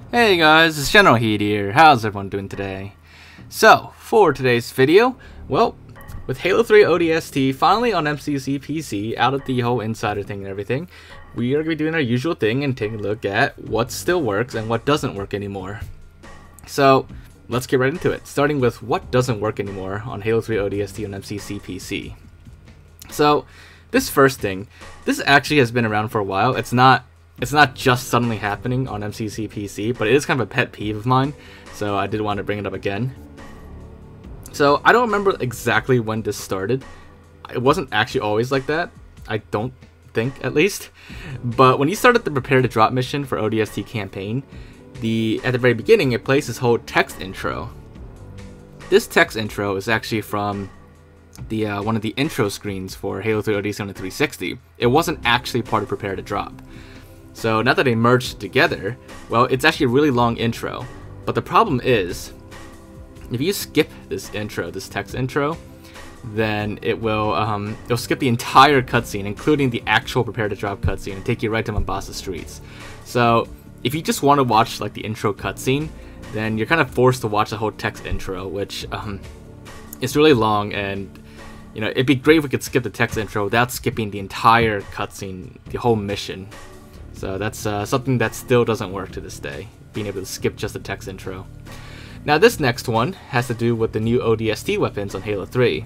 Hey guys, it's Generalkidd here. How's everyone doing today? So, for today's video, well, with Halo 3 ODST finally on MCC PC, out of the whole insider thing and everything, we are going to be doing our usual thing and taking a look at what still works and what doesn't work anymore. So, let's get right into it, starting with what doesn't work anymore on Halo 3 ODST on MCC PC. So, this first thing, this actually has been around for a while. It's not just suddenly happening on MCC PC, but it is kind of a pet peeve of mine, so I did want to bring it up again. So I don't remember exactly when this started. It wasn't actually always like that, I don't think, at least. But when you started the prepare to drop mission for ODST campaign, at the very beginning it plays this whole text intro. This text intro is actually from the one of the intro screens for Halo 3 ODST on the 360. It wasn't actually part of prepare to drop. So now that they merged together, well, it's actually a really long intro. But the problem is, if you skip this intro, this text intro, then it'll skip the entire cutscene, including the actual prepare to drop cutscene, and take you right to Mombasa streets. So if you just want to watch like the intro cutscene, then you're kind of forced to watch the whole text intro, which is really long. And you know, it'd be great if we could skip the text intro without skipping the entire cutscene, the whole mission. So that's something that still doesn't work to this day, being able to skip just the text intro. Now this next one has to do with the new ODST weapons on Halo 3.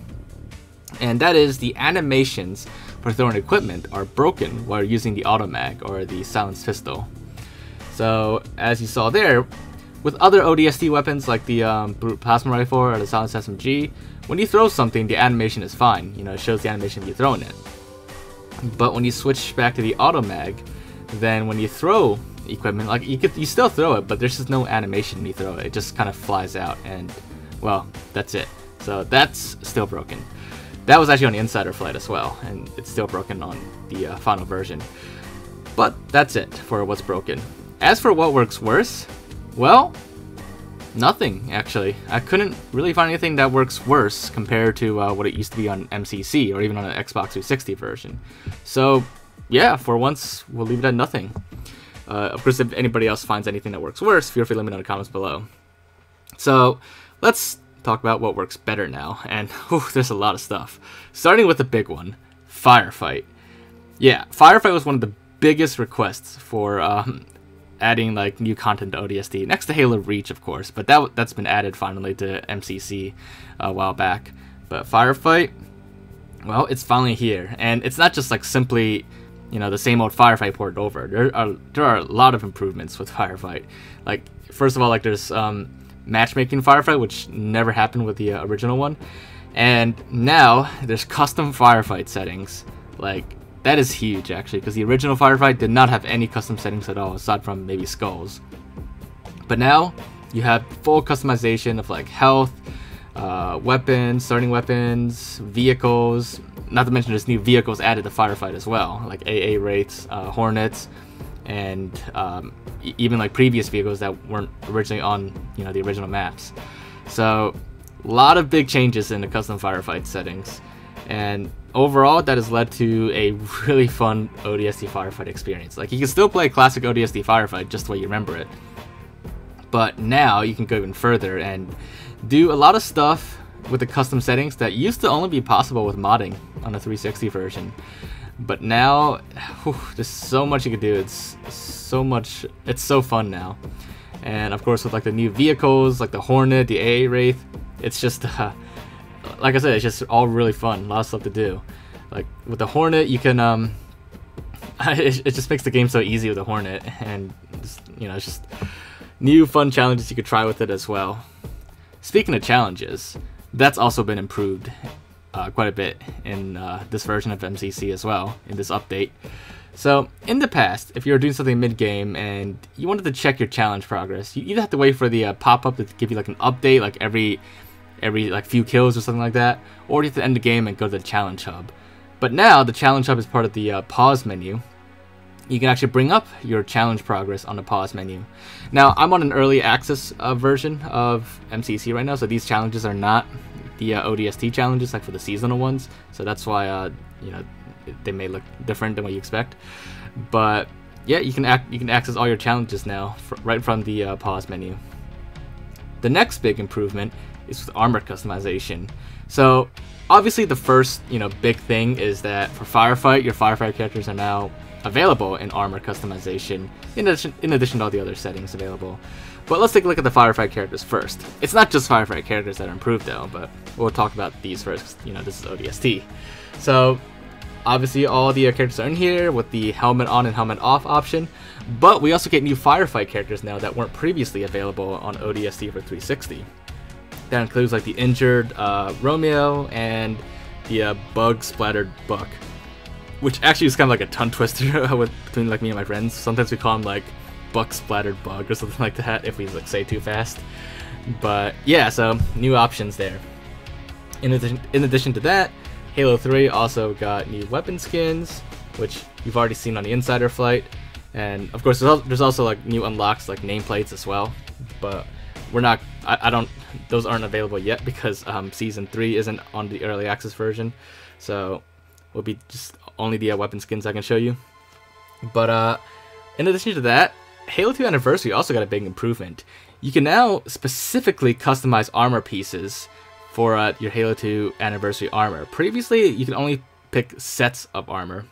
And that is the animations for throwing equipment are broken while using the automag, or the silenced pistol. So as you saw there, with other ODST weapons like the brute plasma rifle or the silenced SMG, when you throw something, the animation is fine. You know, it shows the animation of you throwing it. But when you switch back to the automag, then when you throw equipment, like you still throw it, but there's just no animation when you throw it. It just kind of flies out, and well, that's it. So that's still broken. That was actually on the Insider Flight as well, and it's still broken on the final version. But that's it for what's broken. As for what works worse, well, nothing actually. I couldn't really find anything that works worse compared to what it used to be on MCC or even on an Xbox 360 version. So yeah, for once, we'll leave it at nothing. Of course, if anybody else finds anything that works worse, feel free to let me know in the comments below. So, let's talk about what works better now, and there's a lot of stuff. Starting with the big one, Firefight. Yeah, Firefight was one of the biggest requests for adding like new content to ODST, next to Halo Reach, of course, but that's been added finally to MCC a while back. But Firefight, well, it's finally here, and it's not just like simply, you know, the same old Firefight ported over. There are a lot of improvements with Firefight. Like, first of all, like there's matchmaking Firefight, which never happened with the original one, and now there's custom Firefight settings. Like, that is huge actually, because the original Firefight did not have any custom settings at all, aside from maybe skulls. But now you have full customization of like health, weapons, starting weapons, vehicles. Not to mention there's new vehicles added to Firefight as well, like AA Wraiths, Hornets, and even like previous vehicles that weren't originally on, you know, the original maps. So a lot of big changes in the custom Firefight settings, and overall that has led to a really fun ODST Firefight experience. Like, you can still play classic ODST Firefight just the way you remember it, but now you can go even further and do a lot of stuff with the custom settings that used to only be possible with modding on the 360 version. But now, there's so much you can do. It's so fun now. And of course, with like the new vehicles, like the Hornet, the AA Wraith, it's just, like I said, it's just all really fun. A lot of stuff to do. Like with the Hornet, you can, it just makes the game so easy with the Hornet, and just, you know, it's just new fun challenges you could try with it as well. Speaking of challenges, that's also been improved quite a bit in this version of MCC as well, in this update. So in the past, if you were doing something mid-game and you wanted to check your challenge progress, you either have to wait for the pop-up to give you like an update, like every like few kills or something like that, or you have to end the game and go to the challenge hub. But now the challenge hub is part of the pause menu. You can actually bring up your challenge progress on the pause menu. Now, I'm on an early access version of MCC right now, so these challenges are not the ODST challenges like for the seasonal ones. So that's why you know, they may look different than what you expect. But yeah, you can access all your challenges now right from the pause menu. The next big improvement is with armor customization. So obviously the first big thing is that for Firefight, your Firefight characters are now available in armor customization in addition to all the other settings available. But let's take a look at the Firefight characters first. It's not just Firefight characters that are improved though, but we'll talk about these first. This is ODST. So obviously all the characters are in here with the helmet on and helmet off option, but we also get new Firefight characters now that weren't previously available on ODST for 360. That includes like the injured Romeo and the bug splattered Buck, which actually is kind of like a tongue twister between like me and my friends. Sometimes we call him like Buck splattered Bug or something like that if we like say too fast. But yeah, so new options there. In addition to that, Halo 3 also got new weapon skins, which you've already seen on the Insider Flight, and of course there's also like new unlocks like nameplates as well. But we're not. Those aren't available yet because Season 3 isn't on the early access version, so will be just only the weapon skins I can show you. But in addition to that, Halo 2 Anniversary also got a big improvement. You can now specifically customize armor pieces for your Halo 2 Anniversary armor. Previously, you could only pick sets of armor,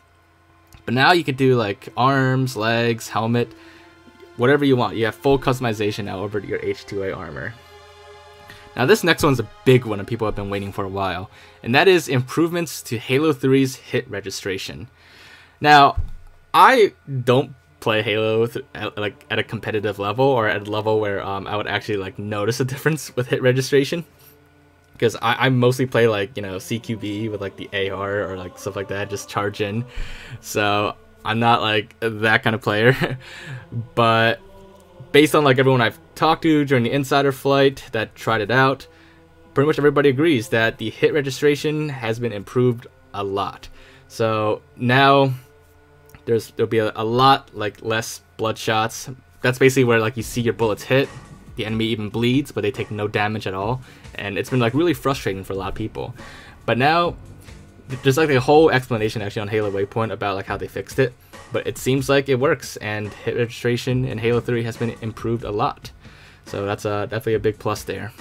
but now you could do like arms, legs, helmet, whatever you want. You have full customization now over your H2A armor. Now this next one's a big one and people have been waiting for a while, and that is improvements to Halo 3's hit registration. Now, I don't play Halo at a competitive level or at a level where I would actually like notice a difference with hit registration, because I mostly play like CQB with like the AR or like stuff like that, just charge in. So I'm not like that kind of player. But based on like everyone I've talked to during the Insider Flight that tried it out, pretty much everybody agrees that the hit registration has been improved a lot. So now there'll be a lot like less blood shots. That's basically where like you see your bullets hit, the enemy even bleeds, but they take no damage at all, and it's been like really frustrating for a lot of people. But now there's like a whole explanation actually on Halo Waypoint about like how they fixed it, but it seems like it works, and hit registration in Halo 3 has been improved a lot. So that's definitely a big plus there.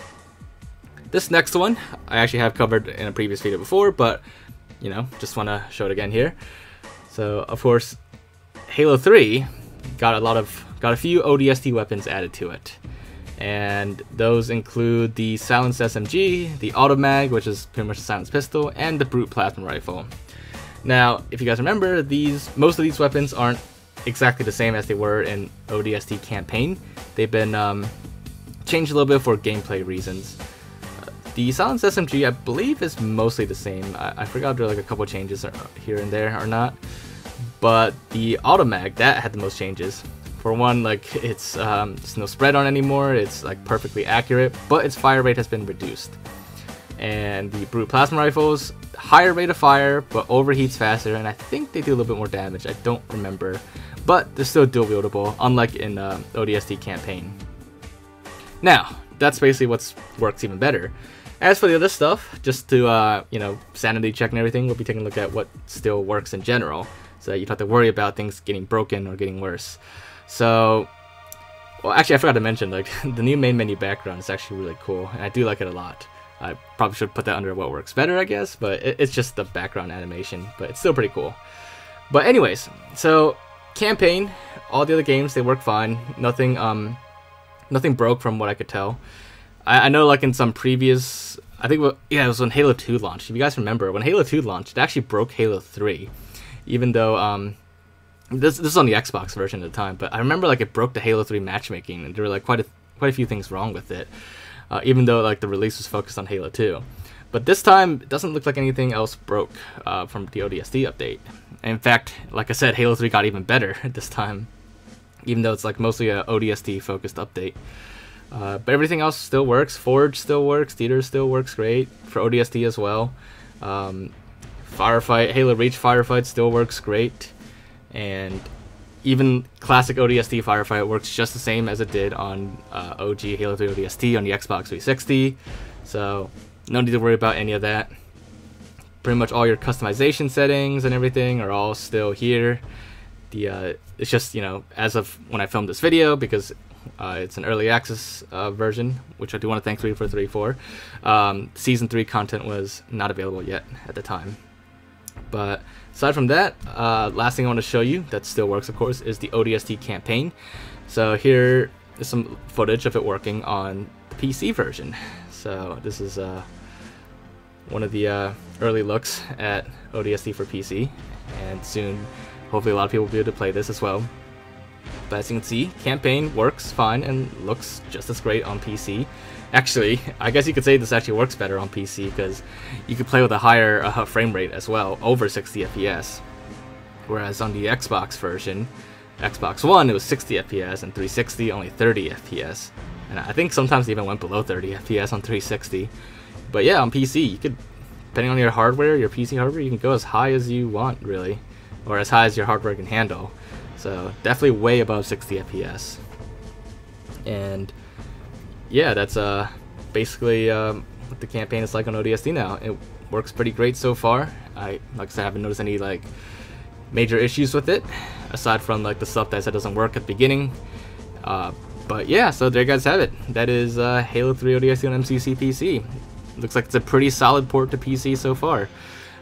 This next one I actually have covered in a previous video before, but just want to show it again here. So of course, Halo 3 got a few ODST weapons added to it, and those include the silenced SMG, the automag, which is pretty much a silenced pistol, and the brute plasma rifle. Now, if you guys remember, most of these weapons aren't exactly the same as they were in ODST campaign. They've been changed a little bit for gameplay reasons. The silenced SMG, I believe, is mostly the same. I forgot if there are like a couple changes here and there or not. But the automag, that had the most changes. For one, like it's no spread on anymore. It's like perfectly accurate, but its fire rate has been reduced. And the brute plasma rifles, higher rate of fire, but overheats faster, and I think they do a little bit more damage. I don't remember, but they're still dual wieldable, unlike in ODST campaign. Now, that's basically what works even better. As for the other stuff, just to sanity check and everything, we'll be taking a look at what still works in general, so that you don't have to worry about things getting broken or getting worse. So, well, actually, I forgot to mention, like the new main menu background is actually really cool, and I do like it a lot. I probably should put that under what works better, I guess, but it's just the background animation, but it's still pretty cool. But anyways, so campaign, all the other games, they work fine. Nothing broke from what I could tell. I know, like in some previous, I think, it was when Halo 2 launched. If you guys remember, when Halo 2 launched, it actually broke Halo 3, even though this is on the Xbox version at the time. But I remember like it broke the Halo 3 matchmaking, and there were like quite a few things wrong with it. Even though like the release was focused on Halo 2. But this time, it doesn't look like anything else broke from the ODST update. In fact, like I said, Halo 3 got even better this time, even though it's like mostly a ODST focused update. But everything else still works. Forge still works. Theater still works great for ODST as well. Firefight, Halo Reach Firefight still works great. And even classic ODST Firefight works just the same as it did on OG Halo 3 ODST on the Xbox 360. So no need to worry about any of that. Pretty much all your customization settings and everything are all still here. it's just, you know, as of when I filmed this video, because it's an early access version, which I do want to thank 343 for. Season 3 content was not available yet at the time. But aside from that, last thing I want to show you that still works, of course, is the ODST campaign. So here is some footage of it working on the PC version. So this is one of the early looks at ODST for PC, and soon hopefully a lot of people will be able to play this as well. But as you can see, campaign works fine and looks just as great on PC. Actually, I guess you could say this actually works better on PC because you could play with a higher frame rate as well, over 60 FPS. Whereas on the Xbox version, Xbox One, it was 60 FPS, and 360 only 30 FPS. And I think sometimes it even went below 30 FPS on 360. But yeah, on PC, you could, depending on your hardware, your PC hardware, you can go as high as you want, really. Or as high as your hardware can handle. So definitely way above 60 FPS. And yeah, that's basically what the campaign is like on ODST now. It works pretty great so far. Like I said, I haven't noticed any like major issues with it, aside from like the stuff that I said doesn't work at the beginning. But yeah, so there you guys have it. That is Halo 3 ODST on MCC PC. Looks like it's a pretty solid port to PC so far.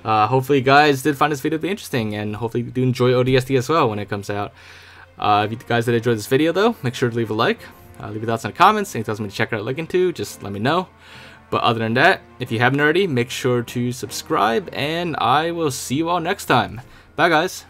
Hopefully you guys did find this video to be interesting, and hopefully you do enjoy ODST as well when it comes out. If you guys did enjoy this video though, make sure to leave a like, leave your thoughts in the comments, anything else you want me to check out or look into, just let me know. But other than that, if you haven't already, make sure to subscribe, and I will see you all next time. Bye guys!